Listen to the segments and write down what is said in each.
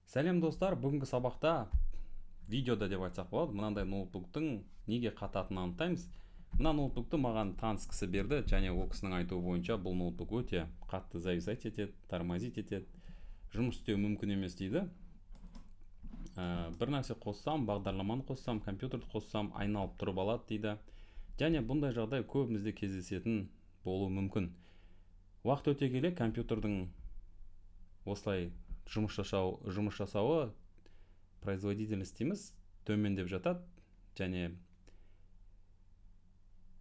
Сәлем достар, бүгінгі сабақта видеода деп айтсақ болады, мынандай ноутбуктың неге қататынын анықтаймыз. Мына ноутбукты маған таныс кісі берді, және ол кісінің айтуы бойынша бұл ноутбук өте қатты зависать етеді, тормозить етеді, жұмыс істеу мүмкін емес дейді. Бір нәрсе қоссам, бағдарламаны қоссам, компьютерді қоссам, айналып тұрып алады дейді. Және бұндай жағдай көбімізде кездесетін болуы мүмкін. Уақыт өте келе компьютердің осылай жұмыс жасауы производительность дейміз төмендеп жатады, және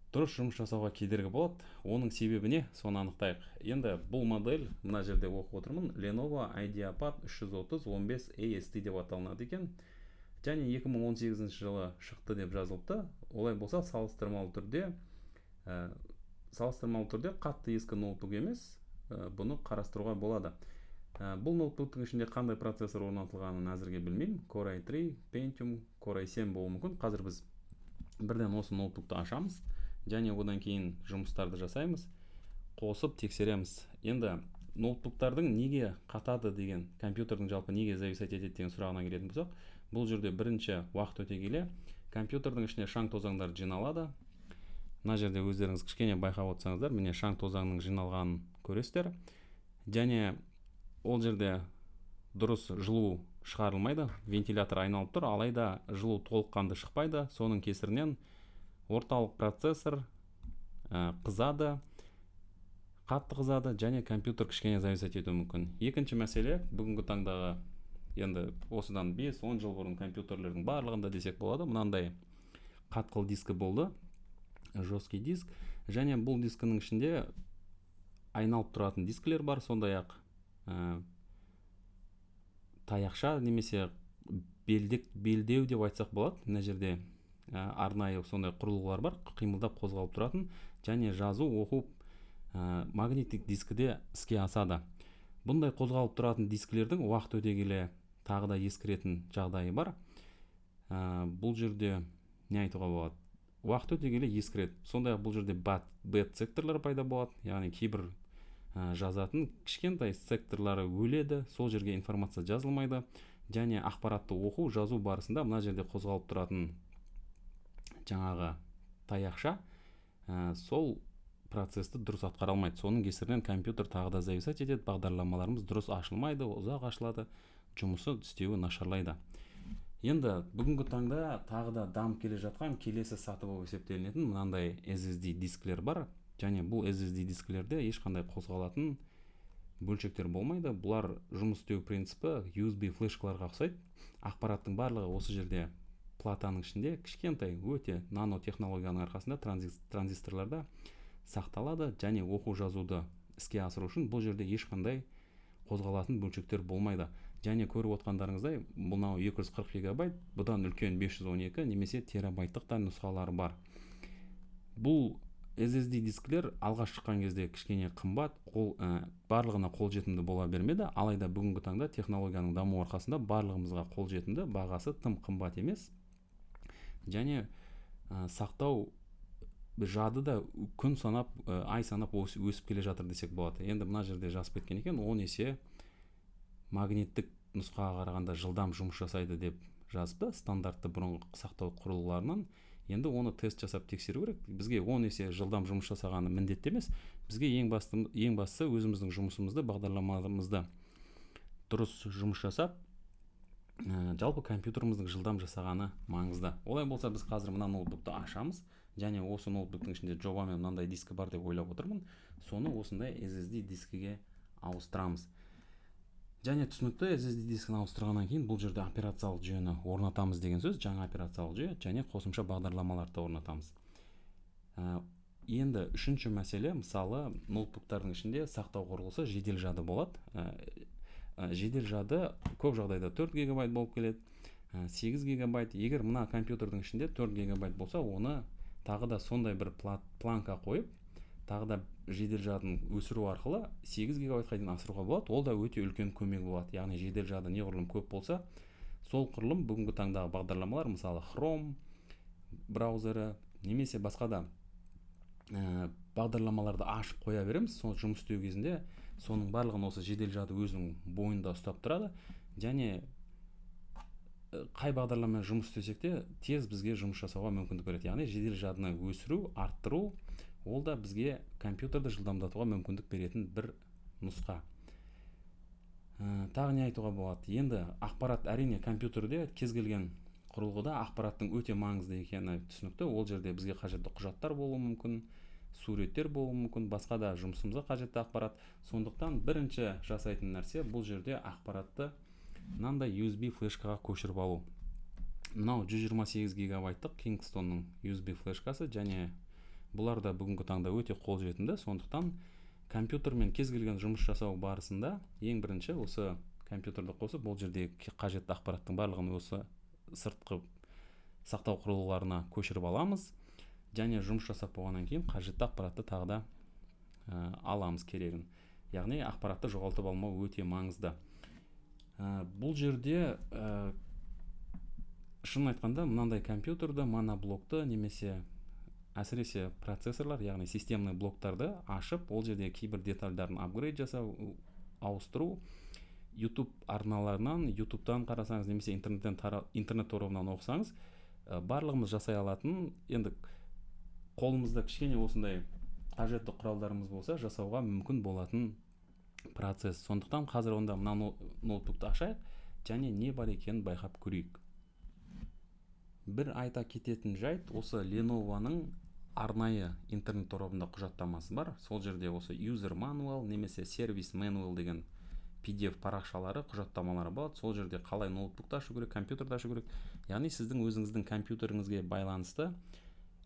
дұрыс жұмыс жасауға кедергі болады. Оның себебі не? Соны анықтайық. Енді бұл модель, мына жерде оқып отырмын, Lenovo IdeaPad 330-15 AST деп аталынады екен. Және 2018 жылы шықты деп жазылыпты. Олай болса салыстырмалы түрде қатты ескі ноутбук емес, бұны қарастыруға болады. Бұл ноутбуктың ішінде қандай процессор орнатылғанын әзірге білмеймін. Core i3, Pentium, Core i7 болуы мүмкін. Қазір біз бірден осы ноутбукты ашамыз, және одан кейін жұмыстарды жасаймыз, қосып тексереміз. Енді ноутбуктардың неге қатады деген, компьютердің жалпы неге зависать етеді деген сұрағына келетін болсақ, бұл жерде бірінші уақыт өте келе компьютердің ішіне шаң тозаңдар жиналады. Мына жерде өздеріңіз кішкене байқап отырсаңыздар, міне шаң тозаңның жиналғанын көресіздер. Және ол жерде дұрыс жылу шығарылмайды, вентилятор айналып тұр, алайда жылу толыққанды шықпайды. Соның кесірінен орталық процессор қызады, қатты қызады, және компьютер кішкене зависать етуі мүмкін. Екінші мәселе, бүгінгі таңдағы, енді осыдан 5-10 жыл бұрын компьютерлердің барлығында десек болады, мынандай қатқыл дискі болды, жесткий диск, және бұл дискінің ішінде айналып тұратын дискілер бар, сондай-ақ таяқша немесе белдеу деп айтсақ болады. Мына жерде арнайы сондай құрылғылар бар, қимылдап қозғалып тұратын, және жазу, оқу магниттік дискіде іске асады. Бұндай қозғалып тұратын дискілердің уақыт өте келе тағы да ескіретін жағдайы бар. Бұл жерде не айтуға болады? Уақыт өте келе ескіреді. Сондай-ақ бұл жерде бэд секторлар пайда болады, яғни кейбір жазатын кішкентай секторлары өледі, сол жерге информация жазылмайды, және ақпаратты оқу, жазу барысында мына жерде қозғалып тұратын жаңағы таяқша сол процесті дұрыс атқара алмайды. Соның кесірінен компьютер тағы да зависать етеді, бағдарламаларымыз дұрыс ашылмайды, ұзақ ашылады, жұмысы істеуі нашарлайды. Енді бүгінгі таңда тағы да дамып келе жатқан келесі саты болып есептелінетін мынандай SSD дискілер бар. Және бұл SSD дискілерде ешқандай қозғалатын бөлшектер болмайды. Бұлар жұмыс істеу принципі USB флешкаларға ұқсайды. Ақпараттың барлығы осы жерде платаның ішінде кішкентай өте нано технологияның арқасында транзисторларда сақталады, және оқу жазуды іске асыру үшін бұл жерде ешқандай қозғалатын бөлшектер болмайды. Және көріп отқандарыңыздай, мынау 240 гигабайт, бұдан үлкен 512 немесе терабайттық та нұсқалары бар. Бұл SSD дискілер алғаш шыққан кезде кішкене қымбат, барлығына қолжетімді бола бермеді, алайда бүгінгі таңда технологияның даму арқасында барлығымызға қолжетімді, бағасы тым қымбат емес, және сақтау жады да күн санап, ай санап өсіп келе жатыр десек болады. Енді мына жерде жазып кеткен екен, 10 есе магниттік нұсқаға қарағанда жылдам жұмыс жасайды деп жазыпты, стандартты бұрынғы сақтау құрылғыларынан. Енді оны тест жасап тексеру керек. Бізге 10 есе жылдам жұмыс жасағаны міндетті емес. Бізге ең бастысы өзіміздің жұмысымызды, бағдарламаларымызды дұрыс жұмыс жасап, жалпы компьютеріміздің жылдам жасағаны маңызды. Олай болса, біз қазір мына ноутбукты ашамыз, және осы ноутбуктың ішінде жобамен мынандай дискі бар деп ойлап отырмын. Соны осындай SSD дискіге ауыстырамыз. Және түсінікті, SSD дискін ауыстырғаннан кейін бұл жерде операциялық жүйені орнатамыз деген сөз, жаңа операциялық жүйе, және қосымша бағдарламаларды орнатамыз. Енді үшінші мәселе, мысалы, ноутбуктардың ішінде сақтау құрылғысы жедел жады болады. Жедел жады көп жағдайда 4 гигабайт болып келеді, 8 гигабайт. Егер мына компьютердің ішінде 4 гигабайт болса, оны тағы да сондай бір планка қойып, тағы да жедел жадын өсіру арқылы 8 гигабайтқа дейін асыруға болады. Ол да өте үлкен көмек болады. Яғни жедел жады неғұрлым көп болса, сол құрылым бүгінгі таңдағы бағдарламалар, мысалы Chrome браузері, немесе басқа да бағдарламаларды ашып қоя береміз. Сол жұмыс істеу кезінде соның барлығын осы жедел жады өзінің бойында ұстап тұрады, және қай бағдарламамен жұмыс істесек те тез бізге жұмыс жасауға мүмкіндік береді. Яғни жедел жадыны өсіру, арттыру, ол да бізге компьютерді жылдамдатуға мүмкіндік беретін бір нұсқа. Тағы не айтуға болады? Енді ақпарат, әрине компьютерде кез келген құрылғыда ақпараттың өте маңызды екені түсінікті. Ол жерде бізге қажетті құжаттар болуы мүмкін, суреттер болуы мүмкін, басқа да жұмысымызға қажетті ақпарат. Сондықтан бірінші жасайтын нәрсе бұл жерде ақпаратты мынандай USB флешкаға көшіріп алу. Мынау 128 гигабайттық Kingstonның USB флешкасы, және бұлар да бүгінгі таңда өте қолжетімді. Сондықтан компьютермен кез келген жұмыс жасау барысында ең бірінші осы компьютерді қосып, бұл жерде қажетті ақпараттың барлығын осы сыртқы сақтау құрылғыларына көшіріп аламыз, және жұмыс жасап болғаннан кейін қажетті ақпаратты тағы да аламыз керегін. Яғни ақпаратты жоғалтып алмау өте маңызды. Бұл жерде шын айтқанда мынандай компьютерді, моноблокты немесе әсіресе процессорлар, яғни системный блоктарды ашып, ол жерде кейбір детальдарын апгрейд жасау, ауыстыру, YouTube арналарынан, YouTube'дан қарасаңыз немесе интернет торабынан оқысаңыз, барлығымыз жасай алатын, енді қолымызда кішкене осындай қажетті құралдарымыз болса, жасауға мүмкін болатын процесс. Сондықтан қазір онда мына ноутбукты ашайық және не бар екенін байқап көрейік. Бір айта кететін жайт, осы Lenovo'ның арнайы интернет торабында құжаттамасы бар. Сол жерде осы user manual немесе service manual деген PDF парақшалары, құжаттамалары болады. Сол жерде қалай ноутбукты ашу керек, компьютерді ашу керек. Яғни сіздің өзіңіздің компьютеріңізге байланысты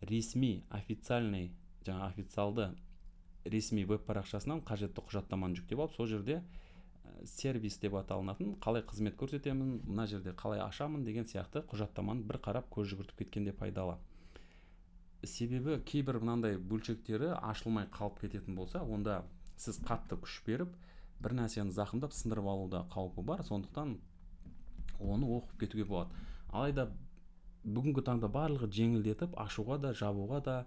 ресми, официалды ресми веб парақшасынан қажетті құжаттаманы жүктеп алып, сол жерде сервис деп аталынатын, қалай қызмет көрсетемін, мына жерде қалай ашамын деген сияқты құжаттаманы бір қарап көз жүгіртіп кеткенде пайдалы. Себебі кейбір мынандай бөлшектері ашылмай қалып кететін болса, онда сіз қатты күш беріп, бір нәрсені зақымдап сындырып алуда қаупі бар. Сондықтан оны оқып кетуге болады. Алайда бүгінгі таңда барлығы жеңілдетіп, ашуға да, жабуға да,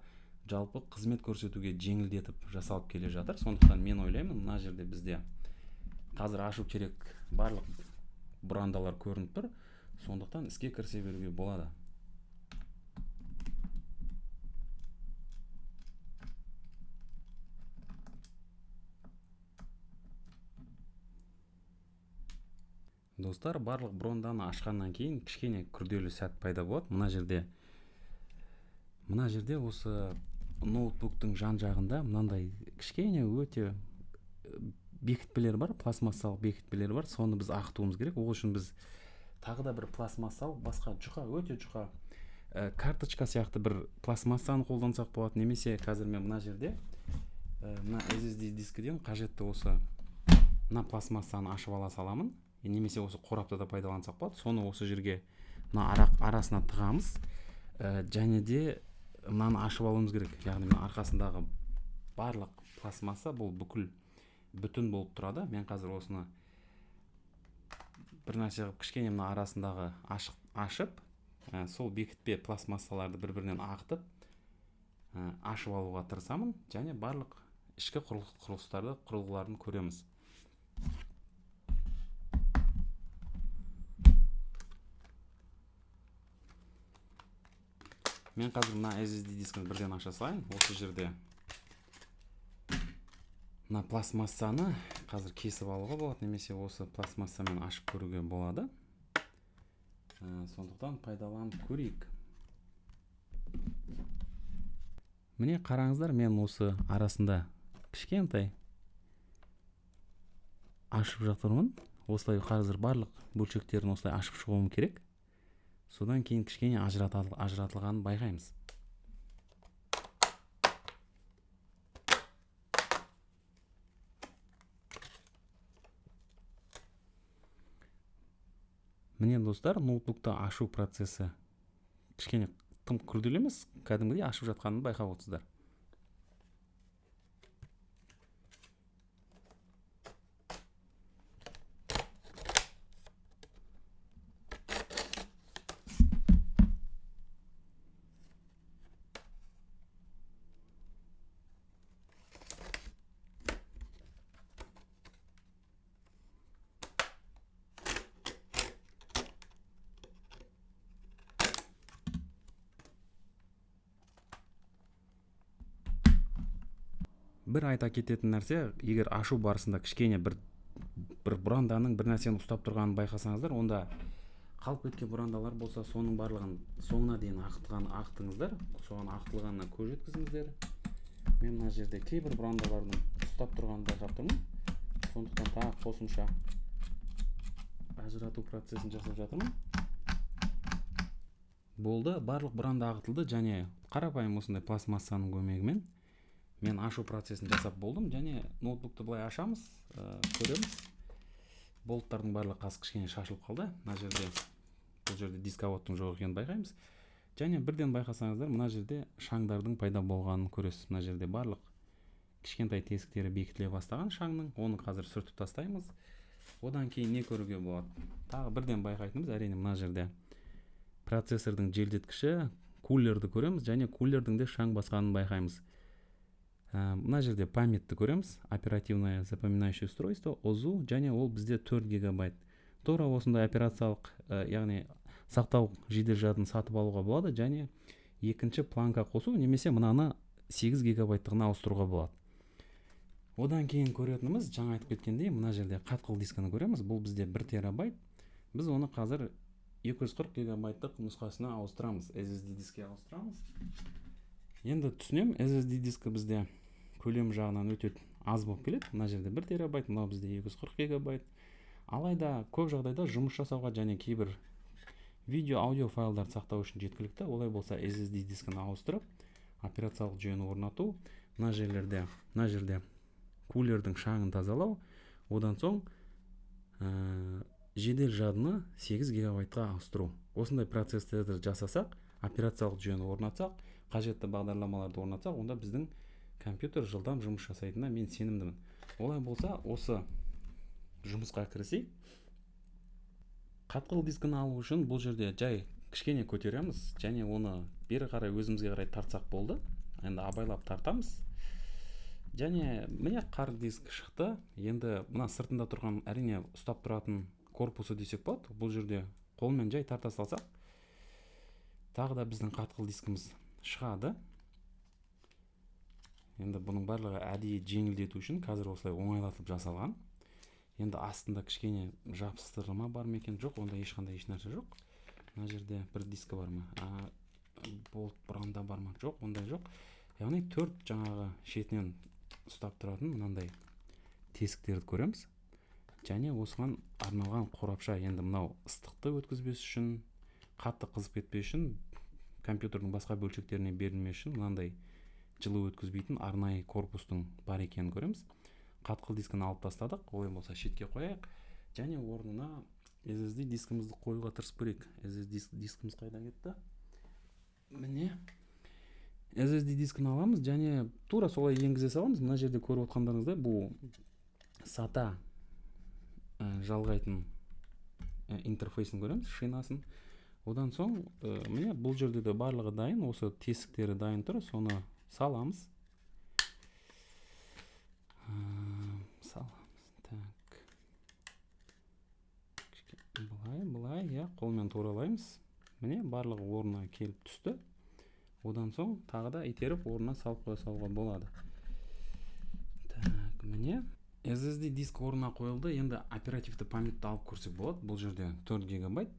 жалпы қызмет көрсетуге жеңілдетіп жасалып келе жатыр. Сондықтан мен ойлаймын, мына жерде бізде қазір ашу керек барлық бұрандалар көрініп тұр. Сондықтан іске кірісе беруге болады. Достар, барлық бронданы ашқаннан кейін кішкене күрделі сәт пайда болады. Мына жерде осы ноутбуктың жан жағында мынандай кішкене өте бекітпелер бар, пластмассалық бекітпелер бар. Соны біз ағытуымыз керек. Ол үшін біз тағы да бір пластмассалық, басқа өте жұқа карточка сияқты бір пластмассаны қолдансақ болады. Немесе қазір мен мына жерде мына SSD дискіден қажетті осы мына пластмассаны ашып ала саламын. Немесе осы қорапты да пайдалансақ болады. Соны осы жерге мына арасына тығамыз, және де мынаны ашып алуымыз керек. Яғни мына арқасындағы барлық пластмасса бұл бүтін болып тұрады. Мен қазір осыны бір нәрсе кішкене мына арасындағы ашып, сол бекітпе пластмассаларды бір-бірінен ағытып ашып алуға тырысамын, және барлық ішкі құрылғыларын көреміз. Мен қазір мына SSD дискін бірден аша салайын. Осы жерде мына пластмассаны қазір кесіп алуға болады, немесе осы пластмассамен ашып көруге болады. Сондықтан пайдаланып көрейік. Міне қараңыздар, мен осы арасында кішкентай ашып жатырмын. Осылай қазір барлық бөлшектерін осылай ашып шығуым керек. Содан кейін кішкене ажыратылғанын байқаймыз. Міне достар, ноутбукты ашу процесі кішкене тым күрделі емес, кәдімгідей ашып жатқанын байқап отырсыздар. бір айта кететін нәрсе, егер ашу барысында кішкене бір бұранданың бір нәрсені ұстап тұрғанын байқасаңыздар, онда қалып кеткен бұрандалар болса, соның барлығын соңына дейін ақтыңыздар, соған ақтылғанына көз жеткізіңіздер. Мен мына жерде кейбір бұрандалардың ұстап тұрғанын байқап тұрмын, сондықтан тағы қосымша ажырату процесін жасап жатырмын. Болды, барлық бұранда ағытылды, және қарапайым осындай пластмассаның көмегімен мен ашу процесін жасап болдым. Және ноутбукты былай ашамыз, көреміз. Болттардың барлығы қазір кішкене шашылып қалды. Бұл жерде дисководтың жоқ екенін байқаймыз. Және бірден байқасаңыздар, мына жерде шаңдардың пайда болғанын көресіз. Мына жерде барлық кішкентай тесіктері бекітіле бастаған шаңның. Оны қазір сүртіп тастаймыз. Одан кейін не көруге болады? Тағы бірден байқайтынымыз, әрине мына жерде процессордың желдеткіші, кулерді көреміз, және кулердің де шаң басқанын байқаймыз. Мына жерде памятті көреміз, оперативное запоминающее устройство, ОЗУ, және ол бізде 4 гигабайт. Тура осындай операциялық, яғни сақтау жедел жадын сатып алуға болады, және екінші планка қосу, немесе мынаны 8 гигабайттығына ауыстыруға болады. Одан кейін көретініміз, жаңа айтып кеткендей, мына жерде қатқыл дискіні көреміз. Бұл бізде 1 терабайт. Біз оны қазір 240 гигабайттық нұсқасына ауыстырамыз, SSD дискке ауыстырамыз. Енді түсінем, SSD дискі бізде көлем жағынан өте аз болып келеді. Мына жерде 1 терабайт, мынау бізде 240 гигабайт. Алайда көп жағдайда жұмыс жасауға және кейбір видео, аудио файлдарды сақтау үшін жеткілікті. Олай болса SSD дискіні ауыстырып, операциялық жүйені орнату, мына жерде кулердің шаңын тазалау, одан соң жедел жадыны 8 гигабайтқа ауыстыру. Осындай процесстерді жасасақ, операциялық жүйені орнатсақ, қажетті бағдарламаларды орнатсақ, онда біздің компьютер жылдам жұмыс жасайтынына мен сенімдімін. Олай болса, осы жұмысқа кірісейік. Қатқыл дискіні алу үшін бұл жерде жай кішкене көтереміз, және оны бері қарай өзімізге қарай тартсақ болды. Енді абайлап тартамыз. Және міне қар диск шықты. Енді мына сыртында тұрған, әрине ұстап тұратын корпусы десек болады. Бұл жерде қолмен жай тарта салсақ, тағы да біздің қатқыл дискіміз шығады. Енді бұның барлығы әдейі жеңілдету үшін қазір осылай оңайлатып жасалған. Енді астында кішкене жабыстырма бар ма екен? Жоқ, онда ешқандай ешнәрсе жоқ. Мына жерде бір дискі бар ма? Болт бұранда бар ма? Жоқ, ондай жоқ. Яғни 4 жаңағы шетінен ұстап тұратын мынандай тесіктерді көреміз. Және осыған арналған қорапша. Енді мынау ыстықты өткізбес үшін, қатты қызып кетпес үшін, компьютердің басқа бөлшектеріне берілмес үшін мынандай жылу өткізбейтін арнайы корпустың бар екенін көреміз. Қатқыл дискіні алып тастадық, олай болса шетке қояйық. Және орнына SSD дискімізді қоюға тырысып көрейік. SSD дискіміз қайда кетті? Міне SSD дискіні аламыз, және тура солай енгізе саламыз. Мына жерде көріп отқандарыңыздай, бұл SATA жалғайтын интерфейсін көреміз, шинасын. Одан соң, міне бұл жерде де барлығы дайын, осы тесіктері дайын тұр, соны саламыз. Былай, қолмен туралаймыз. Міне барлығы орнына келіп түсті. Одан соң тағы да итеріп орнына салып қоя салуға болады. Міне SSD диск орнына қойылды. Енді оперативті памятті алып көрсек болады. Бұл жерде 4 гигабайт.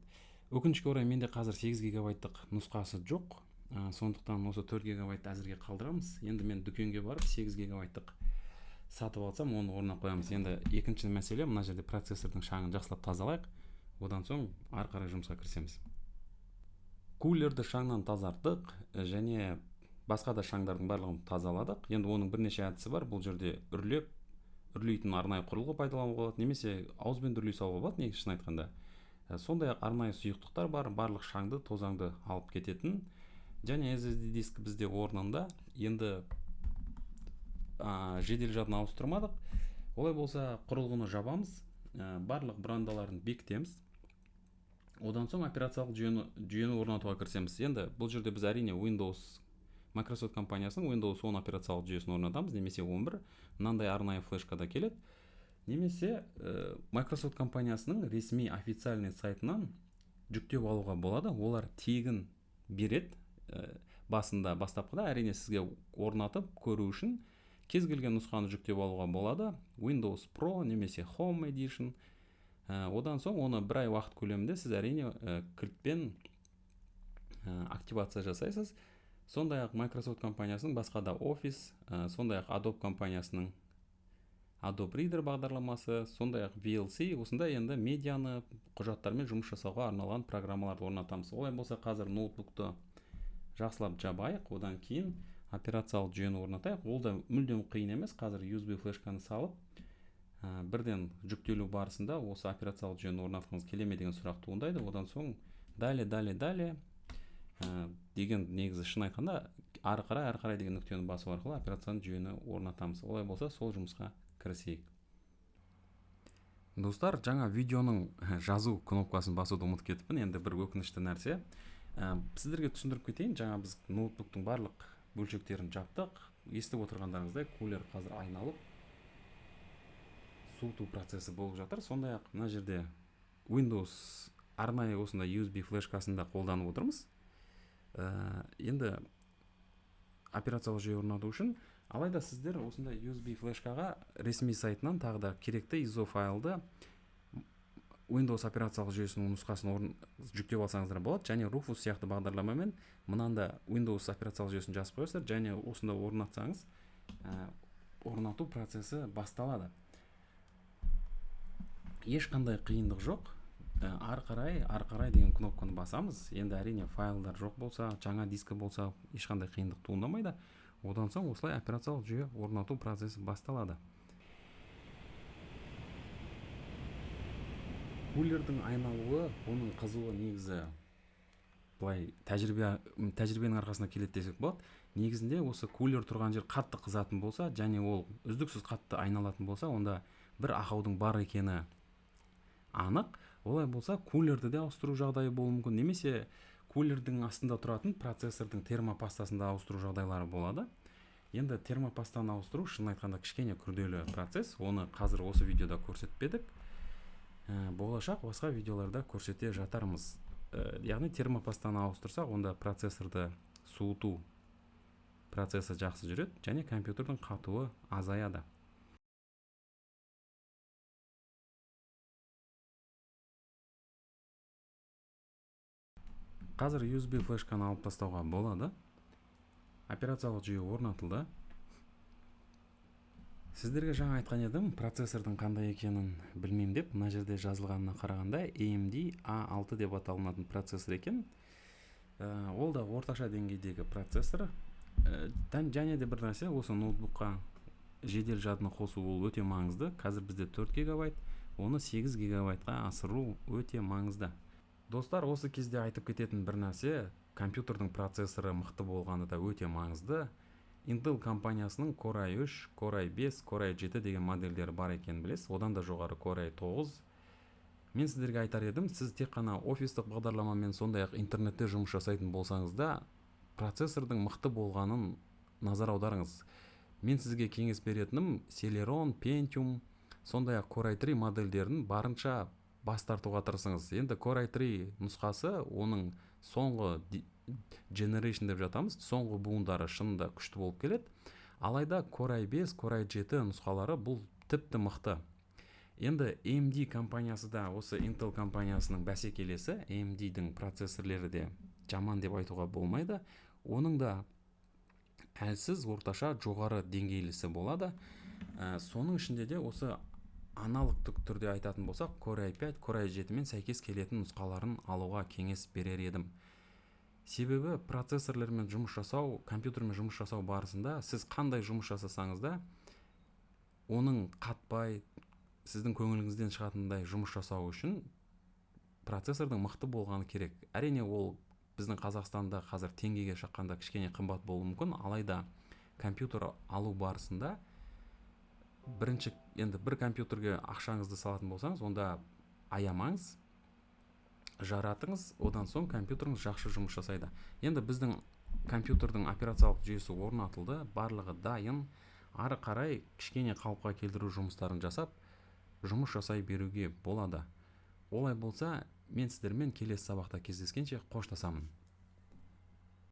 Өкінішке орай менде қазір 8 гигабайттық нұсқасы жоқ. Сондықтан осы 4 гигабайт әзірге қалдырамыз. Енді мен дүкенге барып 8 гигабайттық сатып алсам, оны орнына қоямыз. Енді екінші мәселе, мына жерде процессордың шаңын жақсылап тазалайық. Одан соң ары қарай жұмысқа кірісеміз. Кулерді шаңнан тазарттық, және басқа да шаңдардың барлығын тазаладық. Енді оның бірнеше әдісі бар. Бұл жерде үрлейтін арнайы құрылғы пайдалануға болады, немесе ауызбен үрлей салуға болады, негізін айтқанда. Сондай арнайы сұйықтықтар бар, барлық шаңды, тозаңды алып кететін. Және SSD дискі бізде орнында. Енді жедел жадын ауыстырмадық. Олай болса, құрылғыны жабамыз, барлық бұрандаларын бекітеміз. Одан соң операциялық жүйені орнатуға кірісеміз. Енді бұл жерде біз әрине Microsoft компаниясының Windows 10 операциялық жүйесін орнатамыз, немесе 11. Мынандай арнайы флешкада келеді. Немесе Microsoft компаниясының ресми официальный сайтынан жүктеп алуға болады. Олар тегін береді. Бастапқыда әрине сізге орнатып көру үшін кез келген нұсқаны жүктеп алуға болады. Windows Pro немесе Home Edition. Одан соң оны бір ай уақыт көлемінде сіз әрине кілтпен активация жасайсыз. Сондай-ақ Microsoft компаниясының басқа да Office, сондай-ақ Adobe компаниясының Adobe Reader бағдарламасы, сондай-ақ VLC, осындай енді медианы құжаттармен жұмыс жасауға арналған программаларды орнатамыз. Олай болса қазір ноутбукты жақсылап жабайық, одан кейін операциялық жүйені орнатайық. Ол да мүлдем қиын емес. Қазір USB флешканы салып, бірден жүктелу барысында осы операциялық жүйені орнатқыңыз келе ме деген сұрақ туындайды. Одан соң далее деген негізі шын айтқанда ары қарай деген нүктені басу арқылы операциялық жүйені орнатамыз. Олай болса сол жұмысқа кірісейік. Достар, жаңа видеоның жазу кнопкасын басуды ұмытып кетіппін. Енді бір өкінішті нәрсе. Сіздерге түсіндіріп кетейін. Жаңа біз ноутбуктың барлық бөлшектерін жаптық. Естіп отырғандарыңыздай кулер қазір айналып суыту процесі болып жатыр. Сондай-ақ мына жерде Windows арнайы осында USB флешкасында қолданып отырмыз. Енді операциялық жүйе орнату үшін, алайда сіздер осында USB флешкаға ресми сайтынан тағы да керекті ISO файлды Windows операциялық жүйесінің нұсқасын жүктеп алсаңыздар болады, және Rufus сияқты бағдарламамен мынанда Windows операциялық жүйесін жазып қойсыздар, және осында орнатсаңыз, орнату процесі басталады. Ешқандай қиындық жоқ. Ары қарай деген кнопканы басамыз. Енді әрине файлдар жоқ болса, жаңа дискі болса, ешқандай қиындық туындамайды. Одан соң осылай операциялық жүйе орнату процесі басталады. Кулердің айналуы, оның қызуы негізі былай тәжірибенің арқасында келеді десек болады. Негізінде осы кулер тұрған жер қатты қызатын болса, және ол үздіксіз қатты айналатын болса, онда бір ақаудың бар екені анық. Олай болса, кулерді де ауыстыру жағдайы болуы мүмкін, немесе кулердің астында тұратын процессордың термопастасында ауыстыру жағдайлары болады. Енді термопастаны ауыстыру шын айтқанда кішкене күрделі процесс. Оны қазір осы видеода көрсетпедік. Болашақ басқа видеоларда көрсете жатармыз. Яғни термопастаны ауыстырсақ, онда процессорды суыту процесі жақсы жүреді, және компьютердің қатуы азаяды. Қазір USB флешканы алып тастауға болады. Операциялық жүйе орнатылды. Сіздерге жаңа айтқан едім, процессордың қандай екенін білмеймін деп, мына жерде жазылғанына қарағанда AMD A6 деп аталынатын процессор екен. Ол да орташа деңгейдегі процессор. Және де бір нәрсе, осы ноутбукқа жедел жадыны қосу ол өте маңызды. Қазір бізде 4 гигабайт, оны 8 гигабайтқа асыру өте маңызды. Достар, осы кезде айтып кететін бір нәрсе, компьютердің процессоры мықты болғаны да өте маңызды. Intel компаниясының Core i3, Core i5, Core i7 деген модельдері бар екенін білесіз. Одан да жоғары Core i9. Мен сіздерге айтар едім, сіз тек қана офистік бағдарламамен сондай-ақ интернетте жұмыс жасайтын болсаңыз да, процессордың мықты болғанын назар аударыңыз. Мен сізге кеңес беретінім Celeron, Pentium, сондай-ақ Core i3 модельдерін барынша бас тартуға тырысыңыз. Енді Core i3 нұсқасы, оның соңғы generation деп жатамыз, соңғы буындары шынында күшті болып келеді. Алайда Core i5, Core i7 нұсқалары бұл тіпті мықты. Енді AMD компаниясы да осы Intel компаниясының бәсекелесі, AMD-дің процессорлері де жаман деп айтуға болмайды. Оның да әлсіз, орташа, жоғары деңгейлісі болады. Соның ішінде де осы аналогтық түрде айтатын болсақ, Core i5, Core i7 мен сәйкес келетін нұсқаларын алуға кеңес берер едім. Себебі процессорлермен жұмыс жасау, компьютермен жұмыс жасау барысында сіз қандай жұмыс жасасаңыз да, оның қатпай, сіздің көңіліңізден шығатындай жұмыс жасау үшін процессордың мықты болғаны керек. Әрине ол біздің Қазақстанда қазір теңгеге шаққанда кішкене қымбат болуы мүмкін, алайда компьютер алу барысында енді бір компьютерге ақшаңызды салатын болсаңыз, онда аямаңыз, жаратыңыз, одан соң компьютеріңіз жақсы жұмыс жасайды. Енді біздің компьютердің операциялық жүйесі орнатылды, барлығы дайын, ары қарай кішкене қалыпқа келтіру жұмыстарын жасап, жұмыс жасай беруге болады. Олай болса, мен сіздермен келесі сабақта кездескенше қоштасамын.